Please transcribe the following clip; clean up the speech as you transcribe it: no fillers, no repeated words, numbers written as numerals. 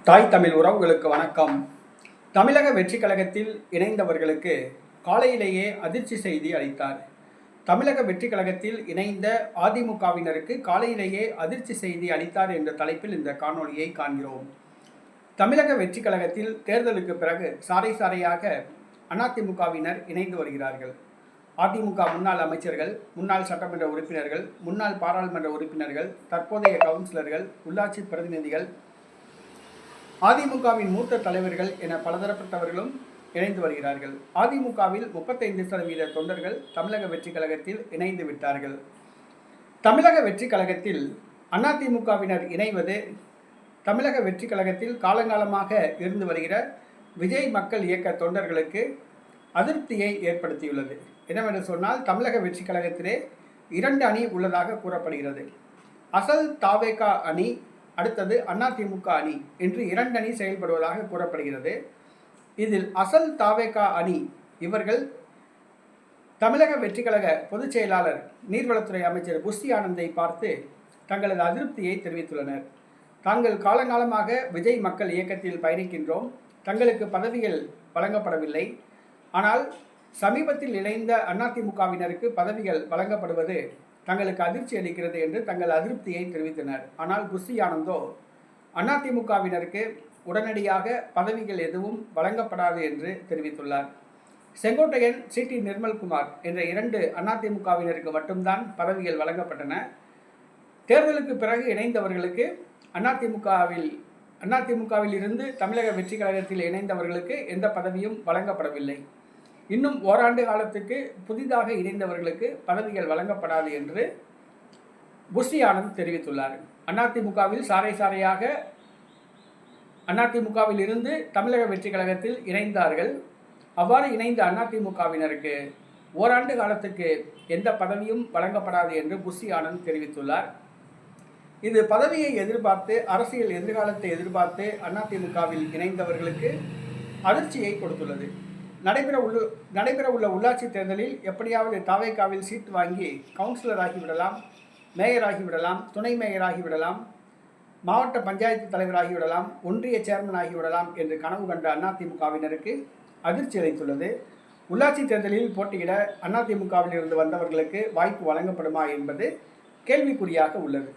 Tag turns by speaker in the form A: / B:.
A: தாய் தமிழ் உறவுகளுக்கு வணக்கம். தமிழக வெற்றிக் கழகத்தில் இணைந்தவர்களுக்கு காலையிலேயே அதிர்ச்சி செய்தி அளித்தார். தமிழக வெற்றிக் கழகத்தில் இணைந்த அதிமுகவினருக்கு காலையிலேயே அதிர்ச்சி செய்தி அளித்தார் என்ற தலைப்பில் இந்த காணொளியை காண்கிறோம். தமிழக வெற்றிக் கழகத்தில் தேர்தலுக்கு பிறகு சாறை சாறையாக அதிமுகவினர் இணைந்து வருகிறார்கள். அதிமுக முன்னாள் அமைச்சர்கள், முன்னாள் சட்டமன்ற உறுப்பினர்கள், முன்னாள் பாராளுமன்ற உறுப்பினர்கள், தற்போதைய கவுன்சிலர்கள், உள்ளாட்சி பிரதிநிதிகள், அதிமுகவின் மூத்த தலைவர்கள் என பலதரப்பட்டவர்களும் இணைந்து வருகிறார்கள். அதிமுகவில் 35% தொண்டர்கள் தமிழக வெற்றிக் கழகத்தில் இணைந்து விட்டார்கள். தமிழக வெற்றிக் கழகத்தில் அதிமுகவினர் இணைவது தமிழக வெற்றிக் கழகத்தில் காலங்காலமாக இருந்து வருகிற விஜய் மக்கள் இயக்க தொண்டர்களுக்கு அதிருப்தியை ஏற்படுத்தியுள்ளது. என்னவென்று சொன்னால், தமிழக வெற்றிக் கழகத்திலே 2 அணி உள்ளதாக கூறப்படுகிறது. அசல் தாவேகா அணி, அடுத்தது அதிமுக அணி என்று 2 அணி செயல்படுவதாக கூறப்படுகிறது. இதில் அசல் தாவேகா அணி இவர்கள் தமிழக வெற்றிக் கழக பொதுச் செயலாளர் நீர்வளத்துறை அமைச்சர் புஷி ஆனந்தை பார்த்து தங்களது அதிருப்தியை தெரிவித்துள்ளனர். தாங்கள் காலங்காலமாக விஜய் மக்கள் இயக்கத்தில் பயணிக்கின்றோம், தங்களுக்கு பதவிகள் வழங்கப்படவில்லை. ஆனால் சமீபத்தில் இணைந்த அதிமுகவினருக்கு பதவிகள் வழங்கப்படுவது தங்களுக்கு அதிர்ச்சி அளிக்கிறது என்று தங்கள் அதிருப்தியை தெரிவித்தனர். ஆனால் புஷி ஆனந்தோ அதிமுகவினருக்கு உடனடியாக பதவிகள் எதுவும் வழங்கப்படாது என்று தெரிவித்துள்ளார். செங்கோட்டையன், சி.டி. நிர்மல்குமார் என்ற 2 அதிமுகவினருக்கு மட்டும்தான் பதவிகள் வழங்கப்பட்டன. தேர்தலுக்கு பிறகு இணைந்தவர்களுக்கு அதிமுகவில் இருந்து தமிழக வெற்றிக் கழகத்தில் இணைந்தவர்களுக்கு எந்த பதவியும் வழங்கப்படவில்லை. இன்னும் ஓராண்டு காலத்துக்கு புதிதாக இணைந்தவர்களுக்கு பதவிகள் வழங்கப்படாது என்று புஷி ஆனந்த் தெரிவித்துள்ளார். அதிமுகவில் சாறை சாறையாக அதிமுகவில் இருந்து தமிழக வெற்றிக் கழகத்தில் இணைந்தார்கள். அவ்வாறு இணைந்த அதிமுகவினருக்கு ஓராண்டு காலத்துக்கு எந்த பதவியும் வழங்கப்படாது என்று புஷி ஆனந்த் தெரிவித்துள்ளார். இது பதவியை எதிர்பார்த்து, அரசியல் எதிர்காலத்தை எதிர்பார்த்து அதிமுகவில் இணைந்தவர்களுக்கு அதிர்ச்சியை கொடுத்துள்ளது. நடைபெற உள்ள உள்ளாட்சி தேர்தலில் எப்படியாவது தாவேகாவில் சீட் வாங்கி கவுன்சிலர் ஆகிவிடலாம், மேயர் ஆகிவிடலாம், துணை மேயர் ஆகிவிடலாம், மாவட்ட பஞ்சாயத்து தலைவர் ஆகிவிடலாம், ஒன்றிய சேர்மன் ஆகிவிடலாம் என்று கனவு கண்ட அதிமுகவினருக்கு அதிர்ச்சி அளித்துள்ளது. உள்ளாட்சி தேர்தலில் போட்டியிட அதிமுகவில் இருந்து வந்தவர்களுக்கு வாய்ப்பு வழங்கப்படுமா என்பது கேள்விக்குறியாக உள்ளது.